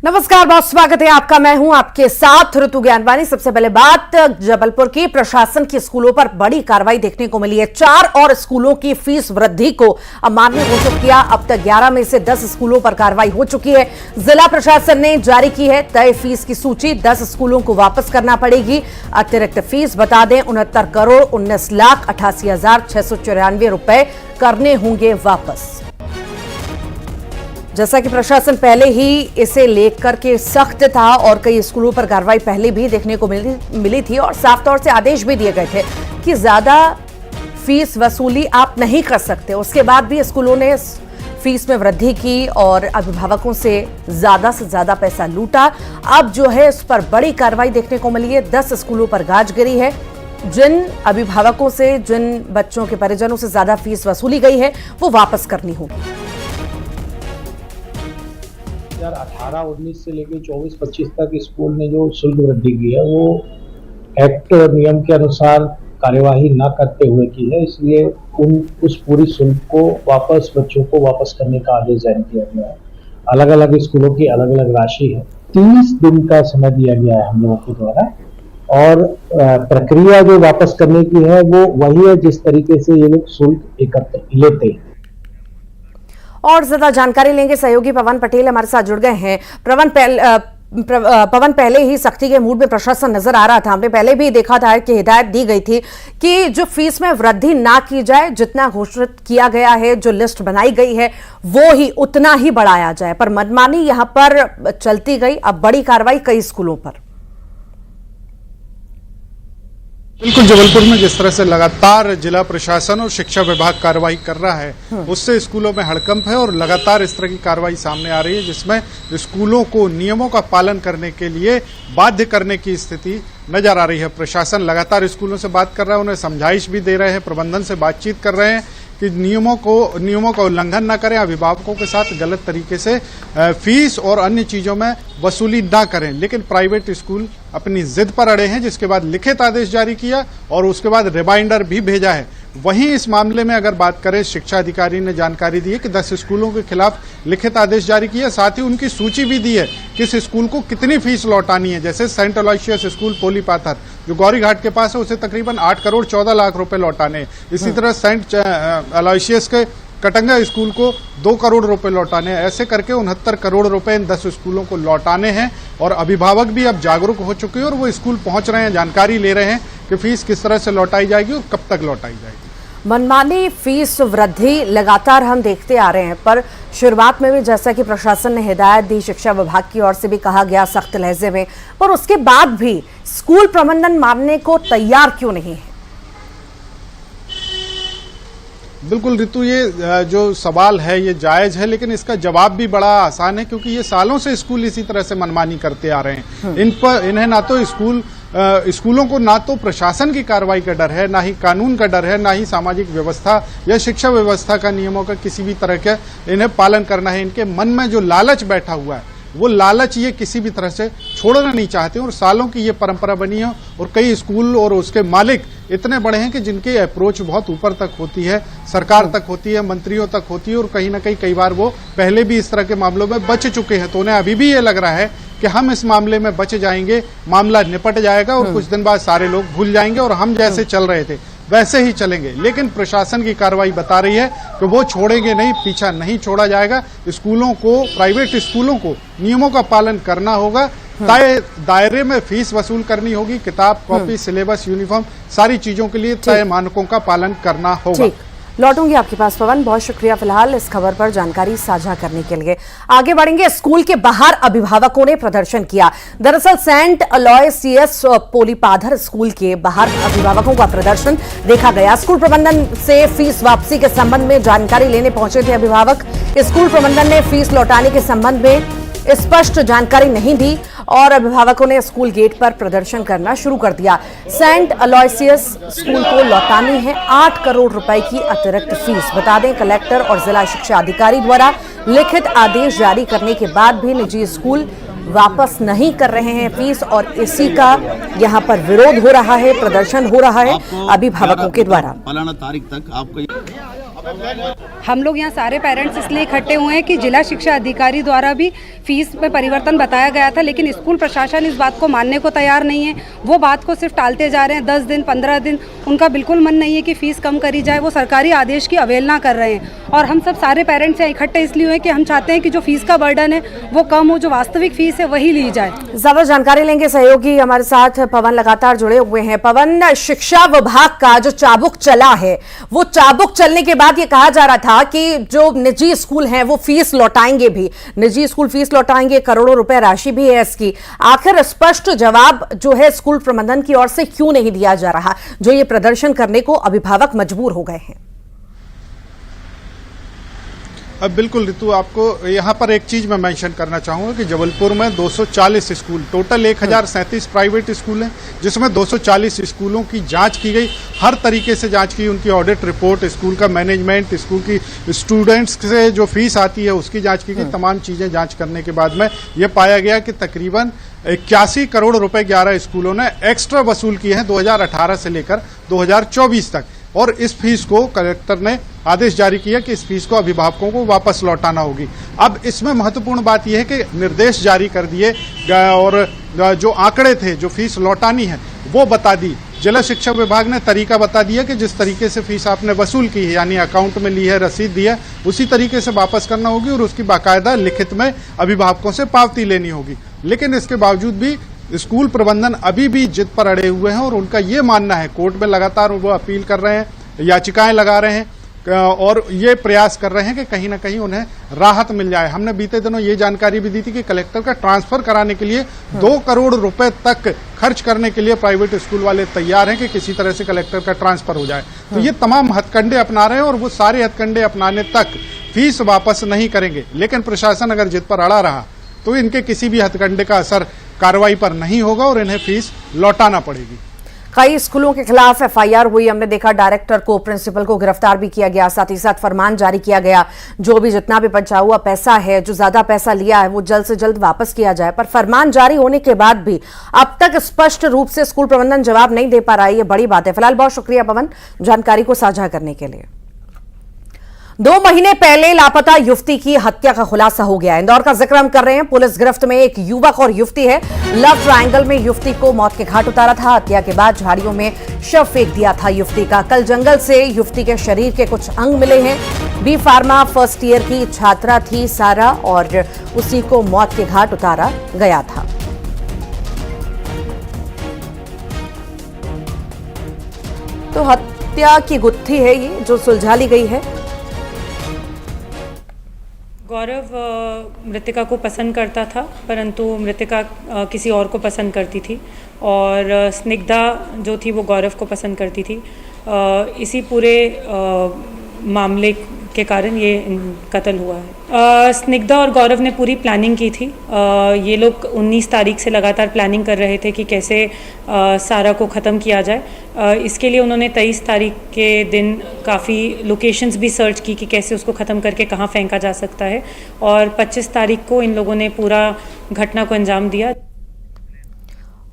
नमस्कार, बहुत स्वागत है आपका। मैं हूं आपके साथ ऋतु ज्ञानवानी। सबसे पहले बात जबलपुर की प्रशासन की स्कूलों पर बड़ी कार्रवाई देखने को मिली है। 4 और स्कूलों की फीस वृद्धि को अमान्य घोषित किया। अब तक 11 में से 10 स्कूलों पर कार्रवाई हो चुकी है। जिला प्रशासन ने जारी की है तय फीस की सूची। 10 स्कूलों को वापस करना पड़ेगी अतिरिक्त फीस। बता दें 69,19,88,694 रुपए करने होंगे वापस। जैसा कि प्रशासन पहले ही इसे लेकर के सख्त था और कई स्कूलों पर कार्रवाई पहले भी देखने को मिली थी और साफ तौर से आदेश भी दिए गए थे कि ज्यादा फीस वसूली आप नहीं कर सकते। उसके बाद भी स्कूलों ने फीस में वृद्धि की और अभिभावकों से ज्यादा पैसा लूटा। अब जो है इस पर बड़ी कार्रवाई देखने को मिली है। 10 स्कूलों पर गाज गिरी है। जिन अभिभावकों से, जिन बच्चों के परिजनों से ज्यादा फीस वसूली गई है वो वापस करनी होगी। 2018-19 से लेकर 24-25 तक स्कूल ने जो शुल्क वृद्धि की है वो एक्ट नियम के अनुसार कार्यवाही न करते हुए की है, इसलिए उस पूरी शुल्क को बच्चों को वापस करने का आदेश जारी किया गया है। अलग अलग स्कूलों की अलग अलग राशि है। 30 दिन का समय दिया गया है हम लोगों के द्वारा और प्रक्रिया जो वापस करने की है वो वही है जिस तरीके से ये लोग शुल्क एकत्र लेते हैं। और ज्यादा जानकारी लेंगे, सहयोगी पवन पटेल हमारे साथ जुड़ गए हैं। पवन, पहले ही सख्ती के मूड में प्रशासन नजर आ रहा था। हमने पहले भी देखा था कि हिदायत दी गई थी कि जो फीस में वृद्धि ना की जाए, जितना घोषित किया गया है, जो लिस्ट बनाई गई है वो ही उतना ही बढ़ाया जाए, पर मनमानी यहां पर चलती गई। अब बड़ी कार्रवाई कई स्कूलों पर। बिल्कुल, जबलपुर में जिस तरह से लगातार जिला प्रशासन और शिक्षा विभाग कार्रवाई कर रहा है उससे स्कूलों में हड़कंप है और लगातार इस तरह की कार्रवाई सामने आ रही है जिसमें स्कूलों को नियमों का पालन करने के लिए बाध्य करने की स्थिति नजर आ रही है। प्रशासन लगातार स्कूलों से बात कर रहा है, उन्हें समझाइश भी दे रहे हैं, प्रबंधन से बातचीत कर रहे हैं कि नियमों का उल्लंघन न करें, अभिभावकों के साथ गलत तरीके से फीस और अन्य चीजों में वसूली ना करें। लेकिन प्राइवेट स्कूल अपनी जिद पर अड़े हैं, जिसके बाद लिखित आदेश जारी किया और उसके बाद रिमाइंडर भी भेजा है। वहीं इस मामले में अगर बात करें, शिक्षा अधिकारी ने जानकारी दी है कि 10 स्कूलों के खिलाफ लिखित आदेश जारी किया, साथ ही उनकी सूची भी दी है किस स्कूल को कितनी फीस लौटानी है। जैसे सेंट अलोयसियस स्कूल पोली पाथर जो गौरी घाट के पास है उसे तकरीबन 8 करोड़ 14 लाख रुपए लौटाने। इसी तरह सेंट अलोयसियस के कटंगा स्कूल को 2 करोड़ रुपए लौटाने। ऐसे करके 69 करोड़ रुपए इन 10 स्कूलों को लौटाने हैं और अभिभावक भी अब जागरूक हो चुके हैं और वो स्कूल पहुंच रहे हैं, जानकारी ले रहे हैं कि फीस किस तरह से लौटाई जाएगी और कब तक लौटाई जाएगी। मनमानी फीस वृद्धि लगातार हम देखते आ रहे हैं, पर शुरुआत में भी जैसा कि प्रशासन ने हिदायत दी, शिक्षा विभाग की ओर से भी कहा गया सख्त लहजे में, पर उसके बाद भी स्कूल प्रबंधन मानने को तैयार क्यों नहीं है? बिल्कुल ऋतु, ये जो सवाल है ये जायज है, लेकिन इसका जवाब भी बड़ा आसान है क्योंकि ये सालों से स्कूल इसी तरह से मनमानी करते आ रहे हैं। इन्हें ना तो स्कूलों को ना तो प्रशासन की कार्रवाई का डर है, ना ही कानून का डर है, ना ही सामाजिक व्यवस्था या शिक्षा व्यवस्था का नियमों का किसी भी तरह का इन्हें पालन करना है। इनके मन में जो लालच बैठा हुआ है वो लालच ये किसी भी तरह से छोड़ना नहीं चाहते और सालों की ये परंपरा बनी है और कई स्कूल और उसके मालिक इतने बड़े हैं कि जिनकी अप्रोच बहुत ऊपर तक होती है, सरकार तक होती है, मंत्रियों तक होती है और कहीं ना कहीं कई बार वो पहले भी इस तरह के मामलों में बच चुके हैं। तो उन्हें अभी भी ये लग रहा है कि हम इस मामले में बच जाएंगे, मामला निपट जाएगा और कुछ दिन बाद सारे लोग भूल जाएंगे और हम जैसे चल रहे थे वैसे ही चलेंगे। लेकिन प्रशासन की कार्रवाई बता रही है कि वो छोड़ेंगे नहीं, पीछा नहीं छोड़ा जाएगा। स्कूलों को, प्राइवेट स्कूलों को नियमों का पालन करना होगा, तय दायरे में फीस वसूल करनी होगी, किताब, कॉपी, सिलेबस, यूनिफॉर्म सारी चीजों के लिए तय मानकों का पालन करना होगा। लौटूंगी आपके पास पवन, बहुत शुक्रिया फिलहाल इस खबर पर जानकारी साझा करने के लिए। आगे बढ़ेंगे। स्कूल के बाहर अभिभावकों ने प्रदर्शन किया। दरअसल सेंट अलोयसियस पोलीपाधर स्कूल के बाहर अभिभावकों का प्रदर्शन देखा गया। स्कूल प्रबंधन से फीस वापसी के संबंध में जानकारी लेने पहुंचे थे अभिभावक। स्कूल प्रबंधन ने फीस लौटाने के संबंध में स्पष्ट जानकारी नहीं दी और अभिभावकों ने स्कूल गेट पर प्रदर्शन करना शुरू कर दिया। सेंट अलोयसियस स्कूल को लौटानी है 8 करोड़ रुपए की अतिरिक्त फीस। बता दें कलेक्टर और जिला शिक्षा अधिकारी द्वारा लिखित आदेश जारी करने के बाद भी निजी स्कूल वापस नहीं कर रहे हैं फीस और इसी का यहां पर विरोध हो रहा है, प्रदर्शन हो रहा है अभिभावकों के द्वारा। फलाना तारीख तक आपको हम लोग यहाँ सारे पेरेंट्स इसलिए इकट्ठे हुए हैं कि जिला शिक्षा अधिकारी द्वारा भी फीस में परिवर्तन बताया गया था, लेकिन स्कूल प्रशासन इस बात को मानने को तैयार नहीं है। वो बात को सिर्फ टालते जा रहे हैं। 10 दिन 15 दिन उनका बिल्कुल मन नहीं है कि फ़ीस कम करी जाए। वो सरकारी आदेश की अवहेलना कर रहे हैं। और हम सब सारे पेरेंट्स यहाँ इकट्ठे इसलिए हुए कि हम चाहते हैं कि जो फीस का बर्डन है वो कम हो, जो वास्तविक फीस है वही ली जाए। ज्यादा जानकारी लेंगे, सहयोगी हमारे साथ पवन लगातार जुड़े हुए हैं। पवन, शिक्षा विभाग का जो चाबुक चला है, वो चाबुक चलने के बाद ये कहा जा रहा था कि जो निजी स्कूल हैं वो फीस लौटाएंगे भी, निजी स्कूल फीस लौटाएंगे, करोड़ों रुपए राशि भी है इसकी। आखिर स्पष्ट जवाब जो है स्कूल प्रबंधन की ओर से क्यों नहीं दिया जा रहा, जो ये प्रदर्शन करने को अभिभावक मजबूर हो गए हैं? अब बिल्कुल ऋतु, आपको यहाँ पर एक चीज मैं मेंशन करना चाहूंगा कि जबलपुर में 240 स्कूल, टोटल 1037 प्राइवेट स्कूल हैं, जिसमें 240 स्कूलों की जांच की गई। हर तरीके से जांच की, उनकी ऑडिट रिपोर्ट, स्कूल का मैनेजमेंट, स्कूल की स्टूडेंट्स से जो फीस आती है उसकी जांच की गई। तमाम चीजें जांच करने के बाद में यह पाया गया कि तकरीबन 81 करोड़ रुपए 11 स्कूलों ने एक्स्ट्रा वसूल किए हैं 2018 से लेकर 2024 तक। और इस फीस को कलेक्टर ने आदेश जारी किया कि इस फीस को अभिभावकों को वापस लौटाना होगी। अब इसमें महत्वपूर्ण बात यह है कि निर्देश जारी कर दिए और जो आंकड़े थे, जो फीस लौटानी है वो बता दी। जिला शिक्षा विभाग ने तरीका बता दिया कि जिस तरीके से फीस आपने वसूल की है, यानी अकाउंट में ली है, रसीद दी है, उसी तरीके से वापस करना होगी और उसकी बाकायदा लिखित में अभिभावकों से पावती लेनी होगी। लेकिन इसके बावजूद भी स्कूल प्रबंधन अभी भी जिद पर अड़े हुए हैं और उनका ये मानना है, कोर्ट में लगातार वो अपील कर रहे हैं, याचिकाएं लगा रहे हैं और ये प्रयास कर रहे हैं कि कहीं ना कहीं उन्हें राहत मिल जाए। हमने बीते दिनों ये जानकारी भी दी थी कि कलेक्टर का ट्रांसफर कराने के लिए 2 करोड़ रुपए तक खर्च करने के लिए प्राइवेट स्कूल वाले तैयार हैं कि किसी तरह से कलेक्टर का ट्रांसफर हो जाए। तो ये तमाम हथकंडे अपना रहे हैं और वो सारे हथकंडे अपनाने तक फीस वापस नहीं करेंगे। लेकिन प्रशासन अगर जिद पर अड़ा रहा तो इनके किसी भी हथकंडे का असर कार्रवाई पर नहीं होगा और इन्हें फीस लौटाना पड़ेगी। कई स्कूलों के खिलाफ एफआईआर हुई, हमने देखा डायरेक्टर को, प्रिंसिपल को गिरफ्तार भी किया गया, साथ ही साथ फरमान जारी किया गया जो भी जितना भी बचा हुआ पैसा है, जो ज्यादा पैसा लिया है वो जल्द से जल्द वापस किया जाए। पर फरमान जारी होने के बाद भी अब तक स्पष्ट रूप से स्कूल प्रबंधन जवाब नहीं दे पा रहा है, ये बड़ी बात है। फिलहाल बहुत शुक्रिया पवन जानकारी को साझा करने के लिए। 2 महीने पहले लापता युवती की हत्या का खुलासा हो गया। इंदौर का जिक्र हम कर रहे हैं। पुलिस गिरफ्त में एक युवक और युवती है। लव ट्रायंगल में युवती को मौत के घाट उतारा था। हत्या के बाद झाड़ियों में शव फेंक दिया था युवती का। कल जंगल से युवती के शरीर के कुछ अंग मिले हैं। बी फार्मा फर्स्ट ईयर की छात्रा थी सारा और उसी को मौत के घाट उतारा गया था। तो हत्या की गुत्थी है ये जो सुलझा ली गई है। गौरव मृतिका को पसंद करता था, परंतु मृतिका किसी और को पसंद करती थी और स्निग्धा जो थी वो गौरव को पसंद करती थी। इसी पूरे मामले के कारण ये कत्ल हुआ है। स्निग्धा और गौरव ने पूरी प्लानिंग की थी। ये लोग 19 तारीख से लगातार प्लानिंग कर रहे थे कि कैसे सारा को ख़त्म किया जाए। इसके लिए उन्होंने 23 तारीख के दिन काफ़ी लोकेशंस भी सर्च की कि कैसे उसको ख़त्म करके कहाँ फेंका जा सकता है और 25 तारीख को इन लोगों ने पूरा घटना को अंजाम दिया।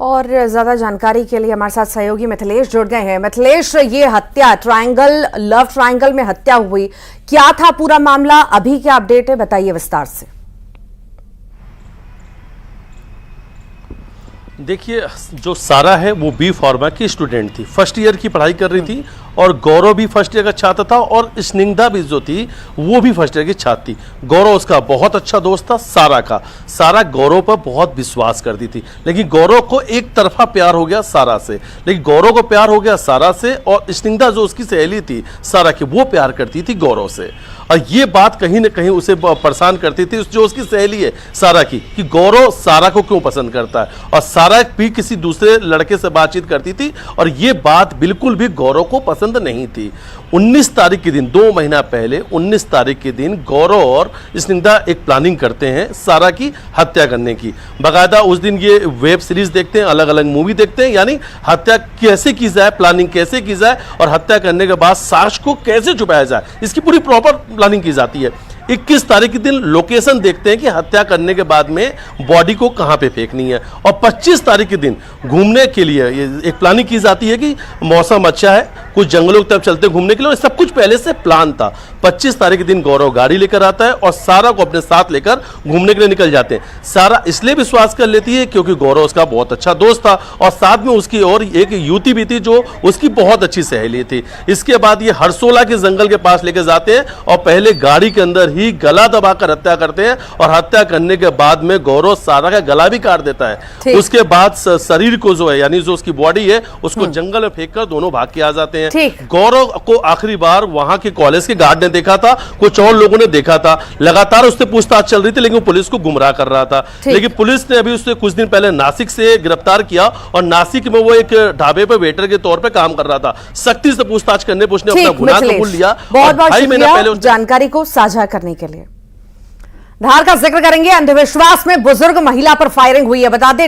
और ज्यादा जानकारी के लिए हमारे साथ सहयोगी मिथिलेश जुड़ गए हैं। मिथिलेश, ये हत्या ट्रायंगल, लव ट्रायंगल में हत्या हुई, क्या था पूरा मामला, अभी क्या अपडेट है, बताइए विस्तार से। देखिए, जो सारा है वो बी फार्मा की स्टूडेंट थी, फर्स्ट ईयर की पढ़ाई कर रही थी और गौरव भी फर्स्ट ईयर का छात्र था और स्निग्धा भी जो थी वो भी फर्स्ट ईयर की छात्र थी। गौरव उसका बहुत अच्छा दोस्त था सारा का। सारा गौरव पर बहुत विश्वास करती थी, लेकिन गौरव को एक तरफा प्यार हो गया सारा से। लेकिन गौरव को प्यार हो गया सारा से और स्निग्धा जो उसकी सहेली थी सारा की, वो प्यार करती थी गौरव से। और ये बात कहीं ना कहीं उसे परेशान करती थी, जो उसकी सहेली है सारा की, कि गौरव सारा को क्यों पसंद करता है और सारा भी किसी दूसरे लड़के से बातचीत करती थी और ये बात बिल्कुल भी गौरव को पसंद नहीं थी। 19 तारीख के दिन, 2 महीना पहले 19 तारीख के दिन गौरव और स्निग्धा एक प्लानिंग करते हैं सारा की हत्या करने की। बाकायदा उस दिन ये वेब सीरीज देखते हैं, अलग अलग मूवी देखते हैं, यानी हत्या कैसे की जाए, प्लानिंग कैसे की जाए और हत्या करने के बाद साक्ष्य को कैसे छुपाया जाए, इसकी पूरी प्रॉपर प्लानिंग की जाती है। 21 तारीख के दिन लोकेशन देखते हैं कि हत्या करने के बाद में बॉडी को कहां पे फेंकनी है और 25 तारीख के दिन घूमने के लिए ये एक प्लानिंग की जाती है कि मौसम अच्छा है, कुछ जंगलों की तरफ चलते हैं घूमने के लिए, और सब कुछ पहले से प्लान था। 25 तारीख के दिन गौरव गाड़ी लेकर आता है और सारा को अपने साथ लेकर घूमने के लिए निकल जाते हैं। सारा इसलिए विश्वास कर लेती है क्योंकि गौरव उसका बहुत अच्छा दोस्त था और साथ में उसकी और एक युवती भी थी जो उसकी बहुत अच्छी सहेली थी। इसके बाद ये हरसोला के जंगल के पास लेकर जाते हैं और पहले गाड़ी के अंदर ही गला दबाकर हत्या करते हैं, और हत्या करने के बाद में गौरव सारा का गला भी काट देता है। उसके बाद शरीर को जो है, यानी जो उसकी बॉडी है, उसको जंगल में फेंक कर दोनों भाग के आ जाते हैं। गौरव को आखिरी बार वहां के कॉलेज के गार्ड ने देखा था, कुछ और लोगों ने देखा था। लगातार उससे पूछताछ चल रही थी लेकिन पुलिस को गुमराह कर रहा था। लेकिन पुलिस ने अभी उससे कुछ दिन पहले नासिक से गिरफ्तार किया और नासिक में वो एक ढाबे पे वेटर के तौर पे काम कर रहा था। सख्ती से पूछताछ करने पर उसने अपना गुनाह कबूल लिया। बहुत बहुत शुक्रिया जानकारी को साझा करने के लिए। धार का जिक्र करेंगे। अंधविश्वास में बुजुर्ग महिला पर फायरिंग हुई है। बता दें